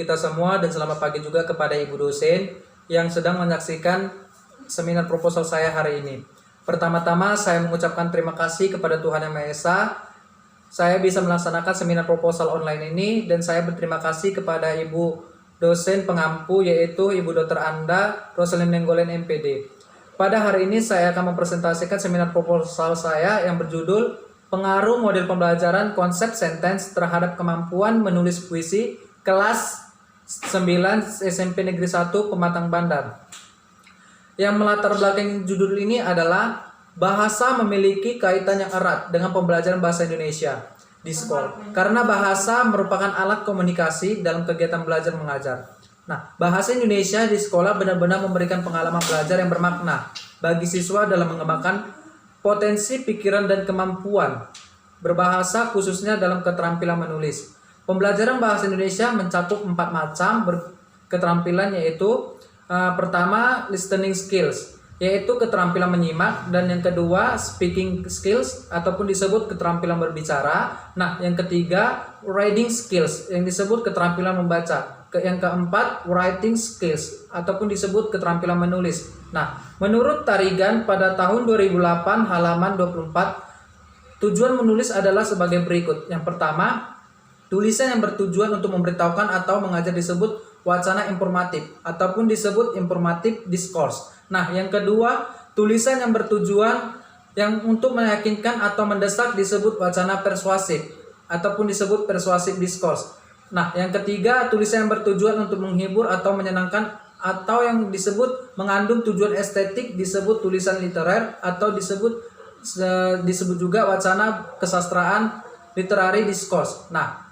kita semua dan selamat pagi juga kepada Ibu dosen yang sedang menyaksikan seminar proposal saya hari ini. Pertama-tama saya mengucapkan terima kasih kepada Tuhan Yang Maha Esa. Saya bisa melaksanakan seminar proposal online ini dan saya berterima kasih kepada Ibu dosen pengampu yaitu Ibu Dr. Anda Rosalyn Nenggolan MPD. Pada hari ini saya akan mempresentasikan seminar proposal saya yang berjudul Pengaruh Model Pembelajaran Konsep Sentence terhadap Kemampuan Menulis Puisi Kelas 9 SMP Negeri 1 Pematang Bandar. Yang melatar belakang judul ini adalah bahasa memiliki kaitan yang erat dengan pembelajaran bahasa Indonesia di sekolah. Karena bahasa merupakan alat komunikasi dalam kegiatan belajar mengajar. Nah, bahasa Indonesia di sekolah benar-benar memberikan pengalaman belajar yang bermakna bagi siswa dalam mengembangkan potensi pikiran dan kemampuan berbahasa khususnya dalam keterampilan menulis. Pembelajaran bahasa Indonesia mencakup 4 macam keterampilan yaitu pertama listening skills yaitu keterampilan menyimak, dan yang kedua speaking skills ataupun disebut keterampilan berbicara. Nah, yang ketiga reading skills yang disebut keterampilan membaca. Yang keempat writing skills ataupun disebut keterampilan menulis. Nah, menurut Tarigan pada tahun 2008 halaman 24, tujuan menulis adalah sebagai berikut. Yang pertama, tulisan yang bertujuan untuk memberitahukan atau mengajar disebut wacana informatif ataupun disebut informative discourse. Nah, yang kedua, tulisan yang bertujuan yang untuk meyakinkan atau mendesak disebut wacana persuasif ataupun disebut persuasive discourse. Nah, yang ketiga, tulisan yang bertujuan untuk menghibur atau menyenangkan atau yang disebut mengandung tujuan estetik disebut tulisan literer atau disebut juga wacana kesastraan literary discourse. Nah,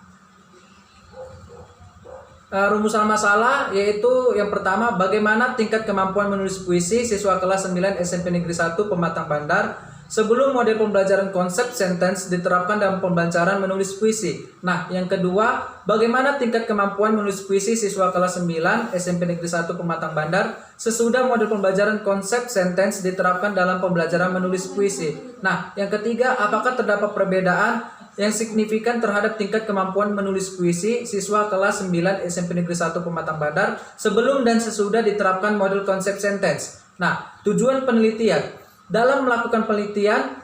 rumusan masalah yaitu yang pertama, bagaimana tingkat kemampuan menulis puisi siswa kelas 9 SMP Negeri 1 Pematang Bandar sebelum model pembelajaran konsep sentence diterapkan dalam pembelajaran menulis puisi. Nah, yang kedua, bagaimana tingkat kemampuan menulis puisi siswa kelas 9 SMP Negeri 1 Pematang Bandar sesudah model pembelajaran konsep sentence diterapkan dalam pembelajaran menulis puisi. Nah, yang ketiga, apakah terdapat perbedaan yang signifikan terhadap tingkat kemampuan menulis puisi siswa kelas 9 SMP Negeri 1 Pematang Bandar sebelum dan sesudah diterapkan model konsep sentence. Nah, tujuan penelitian. Dalam melakukan penelitian,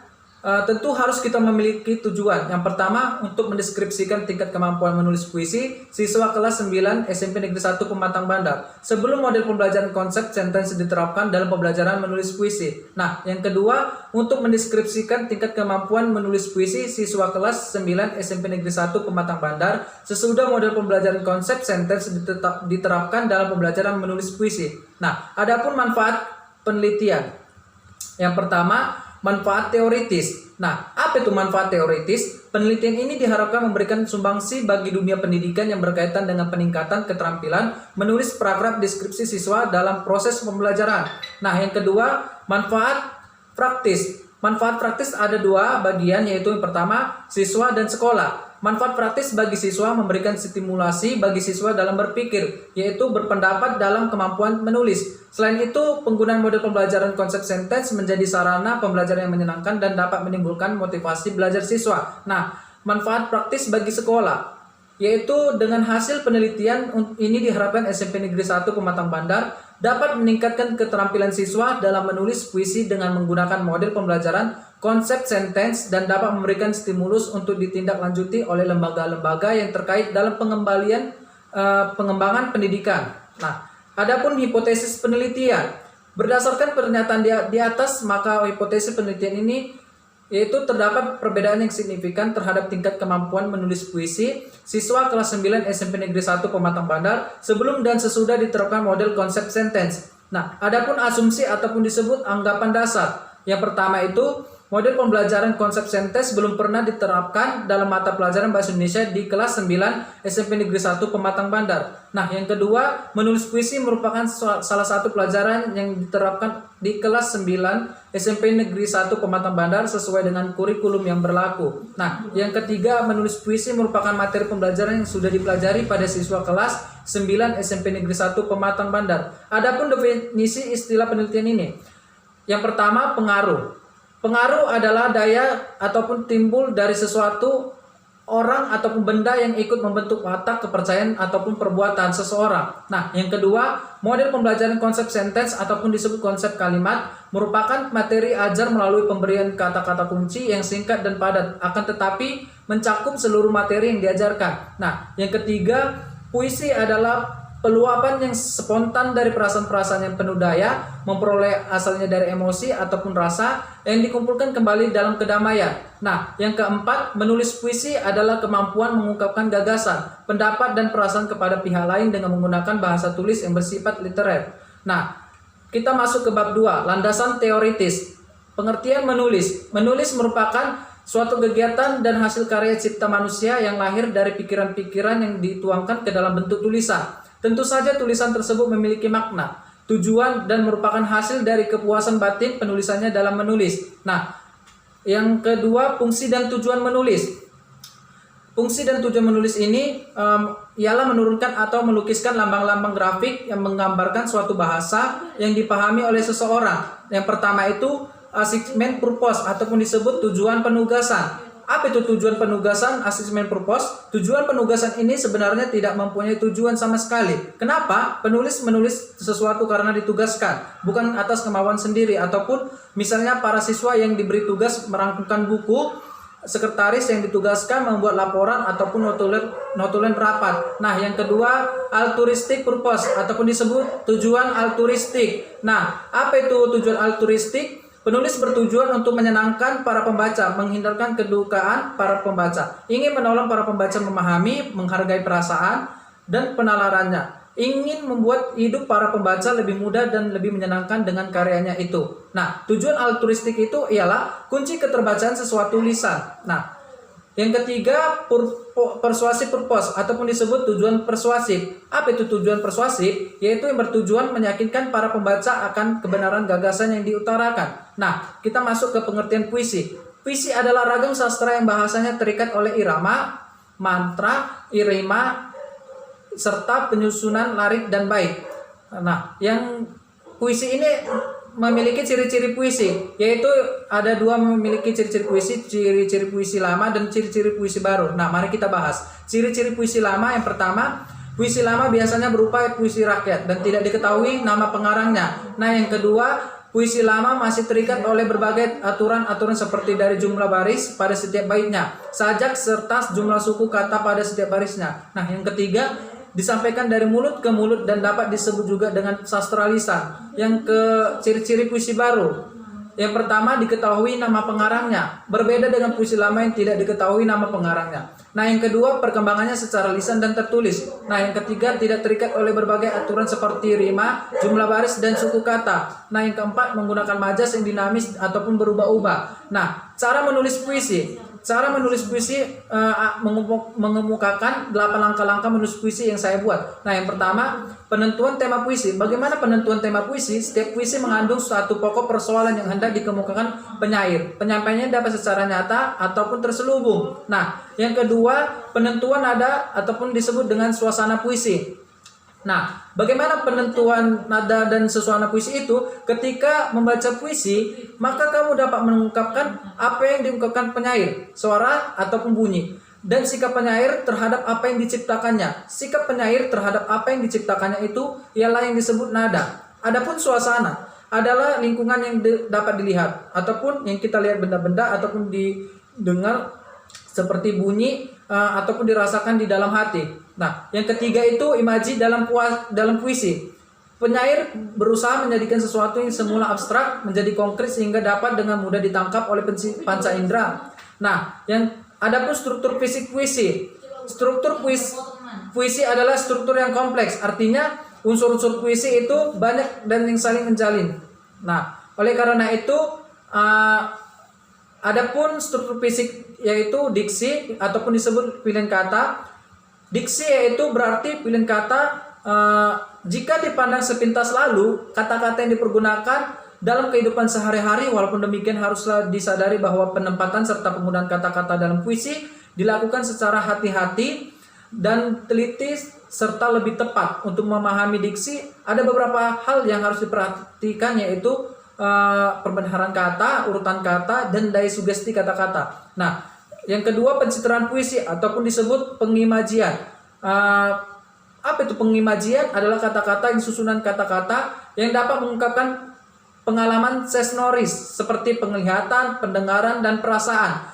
tentu harus kita memiliki tujuan. Yang pertama, untuk mendeskripsikan tingkat kemampuan menulis puisi siswa kelas 9 SMP Negeri 1 Pematang Bandar sebelum model pembelajaran konsep sentence diterapkan dalam pembelajaran menulis puisi. Nah, yang kedua, untuk mendeskripsikan tingkat kemampuan menulis puisi siswa kelas 9 SMP Negeri 1 Pematang Bandar sesudah model pembelajaran konsep sentence diterapkan dalam pembelajaran menulis puisi. Nah, adapun manfaat penelitian. Yang pertama, manfaat teoritis. Nah, apa itu manfaat teoritis? Penelitian ini diharapkan memberikan sumbangsi bagi dunia pendidikan yang berkaitan dengan peningkatan keterampilan menulis paragraf deskripsi siswa dalam proses pembelajaran. Nah, yang kedua, manfaat praktis. Manfaat praktis ada dua bagian, yaitu yang pertama, siswa dan sekolah. Manfaat praktis bagi siswa memberikan stimulasi bagi siswa dalam berpikir, yaitu berpendapat dalam kemampuan menulis. Selain itu, penggunaan model pembelajaran konsep sentence menjadi sarana pembelajaran yang menyenangkan dan dapat menimbulkan motivasi belajar siswa. Nah, manfaat praktis bagi sekolah, yaitu dengan hasil penelitian ini diharapkan SMP Negeri 1 Pematang Bandar dapat meningkatkan keterampilan siswa dalam menulis puisi dengan menggunakan model pembelajaran konsep sentence dan dapat memberikan stimulus untuk ditindaklanjuti oleh lembaga-lembaga yang terkait dalam pengembangan pendidikan. Nah, adapun hipotesis penelitian, berdasarkan pernyataan di atas, maka hipotesis penelitian ini yaitu terdapat perbedaan yang signifikan terhadap tingkat kemampuan menulis puisi siswa kelas 9 SMP Negeri 1 Pematang Bandar sebelum dan sesudah diterapkan model konsep sentence. Nah, adapun asumsi ataupun disebut anggapan dasar. Yang pertama itu, model pembelajaran konsep sentence belum pernah diterapkan dalam mata pelajaran bahasa Indonesia di kelas 9 SMP Negeri 1 Pematang Bandar. Nah, yang kedua, menulis puisi merupakan salah satu pelajaran yang diterapkan di kelas 9 SMP Negeri 1 Pematang Bandar sesuai dengan kurikulum yang berlaku. Nah, yang ketiga, menulis puisi merupakan materi pembelajaran yang sudah dipelajari pada siswa kelas 9 SMP Negeri 1 Pematang Bandar. Adapun definisi istilah penelitian ini. Yang pertama, pengaruh. Pengaruh adalah daya ataupun timbul dari sesuatu orang ataupun benda yang ikut membentuk watak, kepercayaan ataupun perbuatan seseorang. Nah, yang kedua, model pembelajaran konsep sentence ataupun disebut konsep kalimat merupakan materi ajar melalui pemberian kata-kata kunci yang singkat dan padat, akan tetapi mencakup seluruh materi yang diajarkan. Nah, yang ketiga, puisi adalah peluapan yang spontan dari perasaan-perasaan yang penuh daya, memperoleh asalnya dari emosi ataupun rasa yang dikumpulkan kembali dalam kedamaian. Nah, yang keempat, menulis puisi adalah kemampuan mengungkapkan gagasan, pendapat dan perasaan kepada pihak lain dengan menggunakan bahasa tulis yang bersifat literer. Nah, kita masuk ke bab 2, landasan teoritis. Pengertian menulis. Menulis merupakan suatu kegiatan dan hasil karya cipta manusia yang lahir dari pikiran-pikiran yang dituangkan ke dalam bentuk tulisan. Tentu saja tulisan tersebut memiliki makna, tujuan, dan merupakan hasil dari kepuasan batin penulisannya dalam menulis. Nah, yang kedua, fungsi dan tujuan menulis. Fungsi dan tujuan menulis ini ialah menurunkan atau melukiskan lambang-lambang grafik yang menggambarkan suatu bahasa yang dipahami oleh seseorang. Yang pertama itu assignment purpose ataupun disebut tujuan penugasan. Apa itu tujuan penugasan, assignment purpose? Tujuan penugasan ini sebenarnya tidak mempunyai tujuan sama sekali. Kenapa? Penulis menulis sesuatu karena ditugaskan, bukan atas kemauan sendiri. Ataupun misalnya para siswa yang diberi tugas merangkumkan buku, sekretaris yang ditugaskan membuat laporan ataupun notulen rapat. Nah, yang kedua, altruistic purpose ataupun disebut tujuan altruistik. Nah, apa itu tujuan altruistik? Penulis bertujuan untuk menyenangkan para pembaca, menghindarkan kedukaan para pembaca, ingin menolong para pembaca memahami, menghargai perasaan dan penalarannya, ingin membuat hidup para pembaca lebih mudah dan lebih menyenangkan dengan karyanya itu. Nah, tujuan altruistik itu ialah kunci keterbacaan sesuatu lisan. Nah, yang ketiga, persuasif purpose ataupun disebut tujuan persuasif. Apa itu tujuan persuasif? Yaitu yang bertujuan meyakinkan para pembaca akan kebenaran gagasan yang diutarakan. Nah, kita masuk ke pengertian puisi. Puisi adalah ragam sastra yang bahasanya terikat oleh irama, mantra, irima, serta penyusunan larik dan bait. Nah, yang puisi ini memiliki ciri-ciri puisi, yaitu ada dua memiliki ciri-ciri puisi, ciri-ciri puisi lama dan ciri-ciri puisi baru. Nah, mari kita bahas. Ciri-ciri puisi lama yang pertama, puisi lama biasanya berupa puisi rakyat dan tidak diketahui nama pengarangnya. Nah, yang kedua, puisi lama masih terikat oleh berbagai aturan-aturan seperti dari jumlah baris pada setiap baitnya, sajak serta jumlah suku kata pada setiap barisnya. Nah, yang ketiga, disampaikan dari mulut ke mulut dan dapat disebut juga dengan sastra lisan. Yang ke ciri-ciri puisi baru. Yang pertama, diketahui nama pengarangnya, berbeda dengan puisi lama yang tidak diketahui nama pengarangnya. Nah, yang kedua, perkembangannya secara lisan dan tertulis. Nah, yang ketiga, tidak terikat oleh berbagai aturan seperti rima, jumlah baris, dan suku kata. Nah, yang keempat, menggunakan majas yang dinamis ataupun berubah-ubah. Nah, cara menulis puisi. Cara menulis puisi mengemukakan 8 langkah-langkah menulis puisi yang saya buat. Nah, yang pertama, penentuan tema puisi. Bagaimana penentuan tema puisi? Setiap puisi mengandung suatu pokok persoalan yang hendak dikemukakan penyair. Penyampaiannya dapat secara nyata ataupun terselubung. Nah, yang kedua, penentuan nada ataupun disebut dengan suasana puisi. Nah, bagaimana penentuan nada dan suasana puisi itu? Ketika membaca puisi, maka kamu dapat mengungkapkan apa yang diungkapkan penyair, suara ataupun bunyi, dan sikap penyair terhadap apa yang diciptakannya. Sikap penyair terhadap apa yang diciptakannya itu ialah yang disebut nada. Adapun suasana adalah lingkungan yang dapat dilihat ataupun yang kita lihat benda-benda ataupun didengar seperti bunyi ataupun dirasakan di dalam hati. Nah, yang ketiga itu imaji dalam puisi. Penyair berusaha menjadikan sesuatu yang semula abstrak menjadi konkret sehingga dapat dengan mudah ditangkap oleh panca indera. Nah, yang adapun struktur fisik puisi. Struktur puisi adalah struktur yang kompleks. Artinya unsur-unsur puisi itu banyak dan yang saling menjalin. Nah, oleh karena itu adapun struktur fisik yaitu diksi ataupun disebut pilihan kata. Diksi yaitu berarti pilihan kata jika dipandang sepintas lalu, kata-kata yang dipergunakan dalam kehidupan sehari-hari. Walaupun demikian haruslah disadari bahwa penempatan serta penggunaan kata-kata dalam puisi dilakukan secara hati-hati dan teliti serta lebih tepat. Untuk memahami diksi, ada beberapa hal yang harus diperhatikan, yaitu perbenaran kata, urutan kata, dan daya sugesti kata-kata. Nah, Yang kedua, pencitraan puisi ataupun disebut pengimajian. Apa itu pengimajian? Adalah kata-kata yang susunan kata-kata yang dapat mengungkapkan pengalaman sensorius seperti penglihatan, pendengaran, dan perasaan.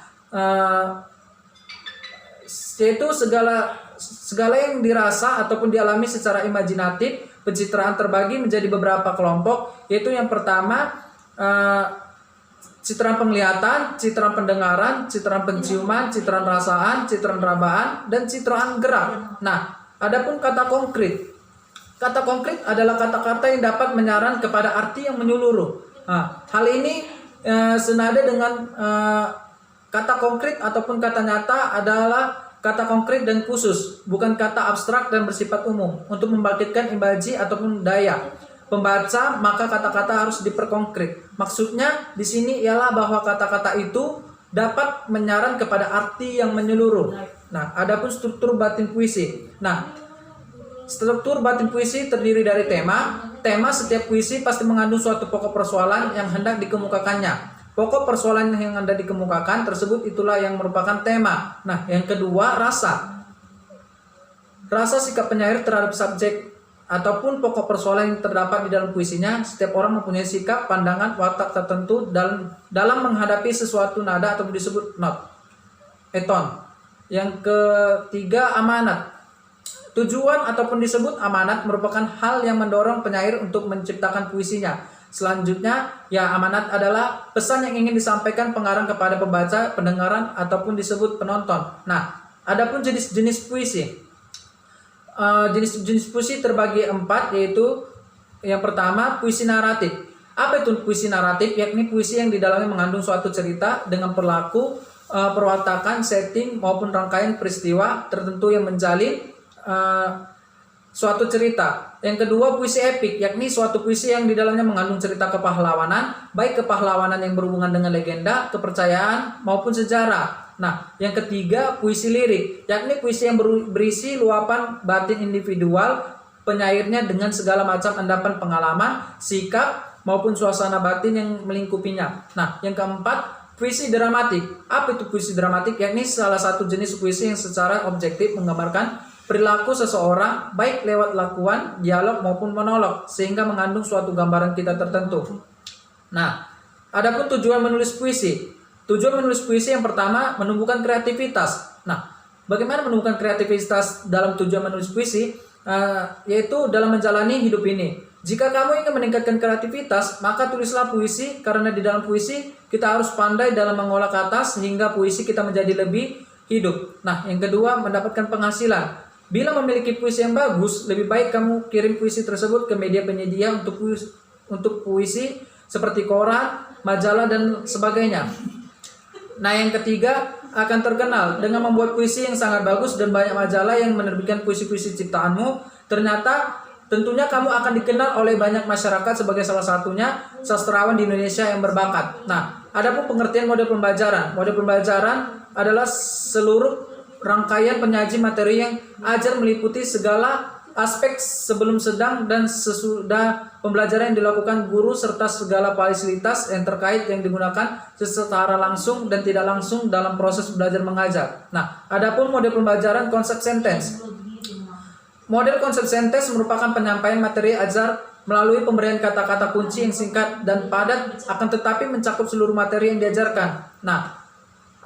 Yaitu segala yang dirasa ataupun dialami secara imajinatif. Pencitraan terbagi menjadi beberapa kelompok, yaitu yang pertama citraan penglihatan, citraan pendengaran, citraan penciuman, citraan rasaan, citraan rabaan, dan citraan gerak. Nah, adapun kata konkret. Kata konkret adalah kata-kata yang dapat menyaran kepada arti yang menyeluruh. Nah, hal ini senada dengan kata konkret ataupun kata nyata adalah kata konkret dan khusus, bukan kata abstrak dan bersifat umum. Untuk membangkitkan imaji ataupun daya pembaca, maka kata-kata harus diperkonkret. Maksudnya di sini ialah bahwa kata-kata itu dapat menyaran kepada arti yang menyeluruh. Nah, adapun struktur batin puisi. Nah, struktur batin puisi terdiri dari tema. Tema setiap puisi pasti mengandung suatu pokok persoalan yang hendak dikemukakannya. Pokok persoalan yang hendak dikemukakan tersebut itulah yang merupakan tema. Nah, yang kedua, rasa. Rasa sikap penyair terhadap subjek ataupun pokok persoalan yang terdapat di dalam puisinya. Setiap orang mempunyai sikap, pandangan, watak tertentu dalam menghadapi sesuatu nada atau disebut not, eton. Yang ketiga, amanat. Tujuan ataupun disebut amanat merupakan hal yang mendorong penyair untuk menciptakan puisinya. Selanjutnya, ya, amanat adalah pesan yang ingin disampaikan pengarang kepada pembaca, pendengaran, ataupun disebut penonton. Nah, adapun jenis-jenis puisi. Jenis-jenis puisi terbagi 4, yaitu yang pertama, puisi naratif. Apa itu puisi naratif? Yakni puisi yang di dalamnya mengandung suatu cerita dengan perilaku, perwatakan, setting, maupun rangkaian peristiwa tertentu yang menjalin suatu cerita. Yang kedua, puisi epik, yakni suatu puisi yang di dalamnya mengandung cerita kepahlawanan, baik kepahlawanan yang berhubungan dengan legenda, kepercayaan, maupun sejarah. Nah, yang ketiga, puisi lirik, yakni puisi yang berisi luapan batin individual penyairnya dengan segala macam endapan pengalaman, sikap, maupun suasana batin yang melingkupinya. Nah, yang keempat, puisi dramatik. Apa itu puisi dramatik? Yakni salah satu jenis puisi yang secara objektif menggambarkan perilaku seseorang baik lewat lakuan, dialog maupun monolog sehingga mengandung suatu gambaran kita tertentu. Nah, adapun tujuan menulis puisi. Tujuan menulis puisi yang pertama, menumbuhkan kreativitas. Nah, bagaimana menumbuhkan kreativitas dalam tujuan menulis puisi? Yaitu dalam menjalani hidup ini. Jika kamu ingin meningkatkan kreativitas, maka tulislah puisi, karena di dalam puisi kita harus pandai dalam mengolah kata sehingga puisi kita menjadi lebih hidup. Nah, yang kedua, mendapatkan penghasilan. Bila memiliki puisi yang bagus, lebih baik kamu kirim puisi tersebut ke media penyedia untuk puisi seperti koran, majalah, dan sebagainya. Nah, yang ketiga, akan terkenal dengan membuat puisi yang sangat bagus dan banyak majalah yang menerbitkan puisi-puisi ciptaanmu. Ternyata tentunya kamu akan dikenal oleh banyak masyarakat sebagai salah satunya sastrawan di Indonesia yang berbakat. Nah, adapun pengertian model pembelajaran. Model pembelajaran adalah seluruh rangkaian penyaji materi yang ajar meliputi segala aspek sebelum, sedang, dan sesudah pembelajaran yang dilakukan guru serta segala fasilitas yang terkait yang digunakan secara langsung dan tidak langsung dalam proses belajar mengajar. Nah, adapun model pembelajaran konsep sentence. Model konsep sentence merupakan penyampaian materi ajar melalui pemberian kata-kata kunci yang singkat dan padat akan tetapi mencakup seluruh materi yang diajarkan. Nah,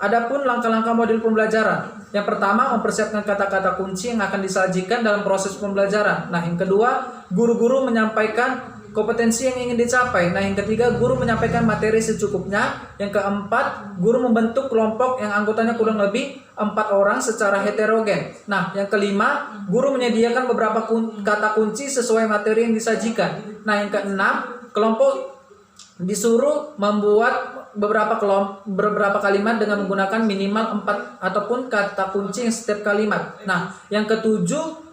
adapun langkah-langkah model pembelajaran. Yang pertama, mempersiapkan kata-kata kunci yang akan disajikan dalam proses pembelajaran. Nah, yang kedua, guru-guru menyampaikan kompetensi yang ingin dicapai. Nah, yang ketiga, guru menyampaikan materi secukupnya. Yang keempat, guru membentuk kelompok yang anggotanya kurang lebih 4 orang secara heterogen. Nah, yang kelima, guru menyediakan beberapa kata kunci sesuai materi yang disajikan. Nah, yang keenam, kelompok disuruh membuat beberapa kalimat dengan menggunakan minimal 4 ataupun kata kunci yang setiap kalimat. Nah, yang ketujuh,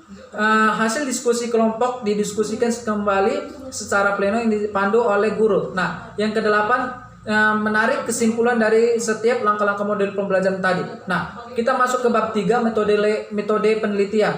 hasil diskusi kelompok didiskusikan kembali secara pleno yang dipandu oleh guru. Nah, yang kedelapan, menarik kesimpulan dari setiap langkah-langkah model pembelajaran tadi. Nah, kita masuk ke bab 3, metode penelitian.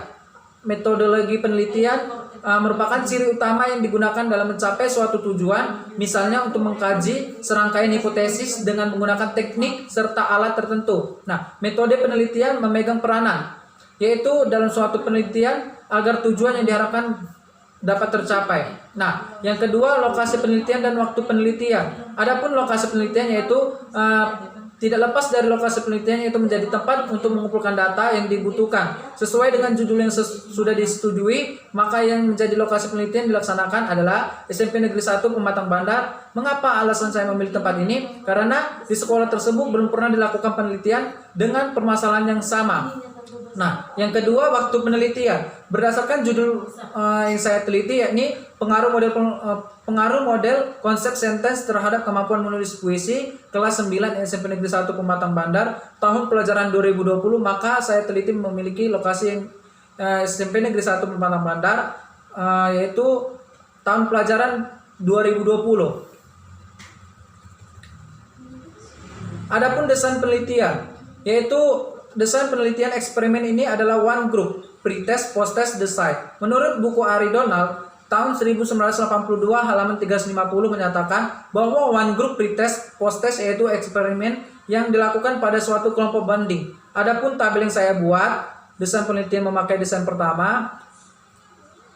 Metodologi penelitian merupakan ciri utama yang digunakan dalam mencapai suatu tujuan, misalnya untuk mengkaji serangkaian hipotesis dengan menggunakan teknik serta alat tertentu. Nah, metode penelitian memegang peranan, yaitu dalam suatu penelitian agar tujuan yang diharapkan dapat tercapai. Nah, yang kedua, lokasi penelitian dan waktu penelitian. Adapun lokasi penelitian yaitu tidak lepas dari lokasi penelitian, yaitu menjadi tempat untuk mengumpulkan data yang dibutuhkan. Sesuai dengan judul yang sudah disetujui, maka yang menjadi lokasi penelitian dilaksanakan adalah SMP Negeri 1 Pematang Bandar. Mengapa alasan saya memilih tempat ini? Karena di sekolah tersebut belum pernah dilakukan penelitian dengan permasalahan yang sama. Nah, yang kedua, waktu penelitian. Berdasarkan judul yang saya teliti, yakni pengaruh model konsep sentence terhadap kemampuan menulis puisi kelas 9 SMP Negeri 1 Pematang Bandar tahun pelajaran 2020, maka saya teliti memiliki lokasi yang SMP Negeri 1 Pematang Bandar, yaitu tahun pelajaran 2020. Adapun desain penelitian, yaitu desain penelitian eksperimen ini adalah one group, pretest, posttest, design. Menurut buku Ari Donald tahun 1982 halaman 350 menyatakan bahwa one group, pretest, posttest yaitu eksperimen yang dilakukan pada suatu kelompok banding. Adapun tabel yang saya buat, desain penelitian memakai desain pertama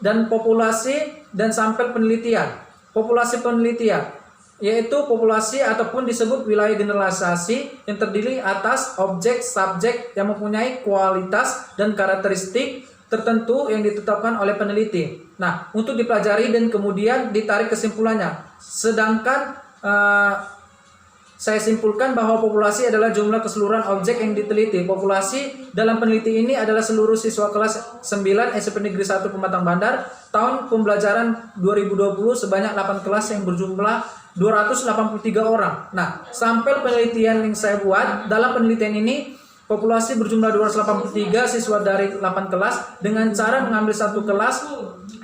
dan populasi dan sampel penelitian. Populasi penelitian yaitu populasi ataupun disebut wilayah generalisasi yang terdiri atas objek subjek yang mempunyai kualitas dan karakteristik tertentu yang ditetapkan oleh peneliti. Nah, untuk dipelajari dan kemudian ditarik kesimpulannya. Sedangkan saya simpulkan bahwa populasi adalah jumlah keseluruhan objek yang diteliti. Populasi dalam peneliti ini adalah seluruh siswa kelas 9 SMP Negeri 1 Pematang Bandar tahun pembelajaran 2020 sebanyak 8 kelas yang berjumlah 283 orang. Nah, sampel penelitian yang saya buat, dalam penelitian ini populasi berjumlah 283 siswa dari 8 kelas dengan cara mengambil satu kelas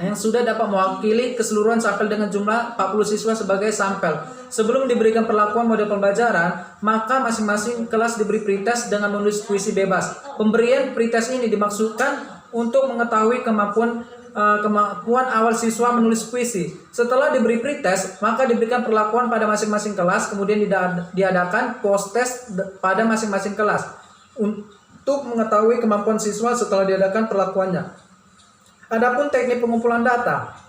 yang sudah dapat mewakili keseluruhan sampel dengan jumlah 40 siswa sebagai sampel. Sebelum diberikan perlakuan model pembelajaran, maka masing-masing kelas diberi pretest dengan menulis puisi bebas. Pemberian pretest ini dimaksudkan untuk mengetahui kemampuan awal siswa menulis puisi. Setelah diberi pretest, maka diberikan perlakuan pada masing-masing kelas, kemudian diadakan post-test pada masing-masing kelas untuk mengetahui kemampuan siswa setelah diadakan perlakuannya. Adapun teknik pengumpulan data.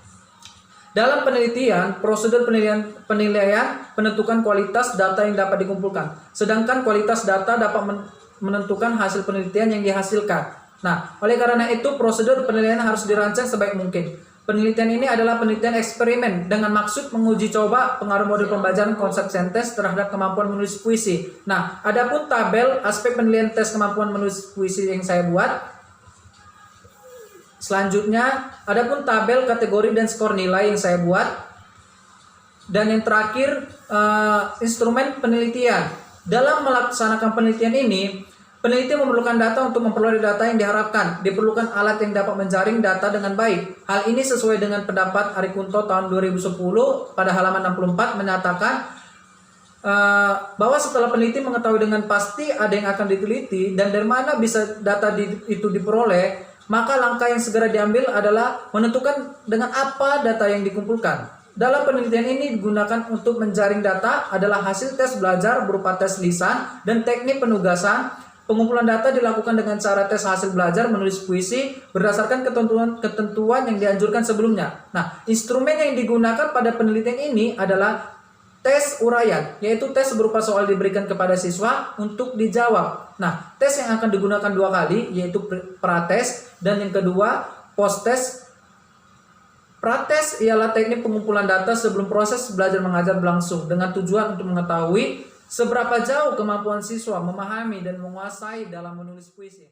Dalam penelitian, prosedur penilaian penentukan kualitas data yang dapat dikumpulkan. Sedangkan kualitas data dapat menentukan hasil penelitian yang dihasilkan. Nah, oleh karena itu prosedur penilaian harus dirancang sebaik mungkin. Penelitian ini adalah penelitian eksperimen dengan maksud menguji coba pengaruh model pembelajaran konsep sentence terhadap kemampuan menulis puisi. Nah, adapun tabel aspek penilaian tes kemampuan menulis puisi yang saya buat. Selanjutnya, adapun tabel kategori dan skor nilai yang saya buat. Dan yang terakhir, instrumen penelitian. Dalam melaksanakan penelitian ini, peneliti memerlukan data untuk memperoleh data yang diharapkan. Diperlukan alat yang dapat menjaring data dengan baik. Hal ini sesuai dengan pendapat Ari Kunto tahun 2010 pada halaman 64 menyatakan bahwa setelah peneliti mengetahui dengan pasti ada yang akan diteliti dan dari mana bisa data itu diperoleh, maka langkah yang segera diambil adalah menentukan dengan apa data yang dikumpulkan. Dalam penelitian ini digunakan untuk menjaring data adalah hasil tes belajar berupa tes lisan dan teknik penugasan. Pengumpulan data dilakukan dengan cara tes hasil belajar menulis puisi berdasarkan ketentuan yang dianjurkan sebelumnya. Nah, instrumen yang digunakan pada penelitian ini adalah tes uraian, yaitu tes berupa soal diberikan kepada siswa untuk dijawab. Nah, tes yang akan digunakan 2 kali, yaitu prates dan yang kedua posttest. Prates ialah teknik pengumpulan data sebelum proses belajar mengajar berlangsung dengan tujuan untuk mengetahui seberapa jauh kemampuan siswa memahami dan menguasai dalam menulis puisi.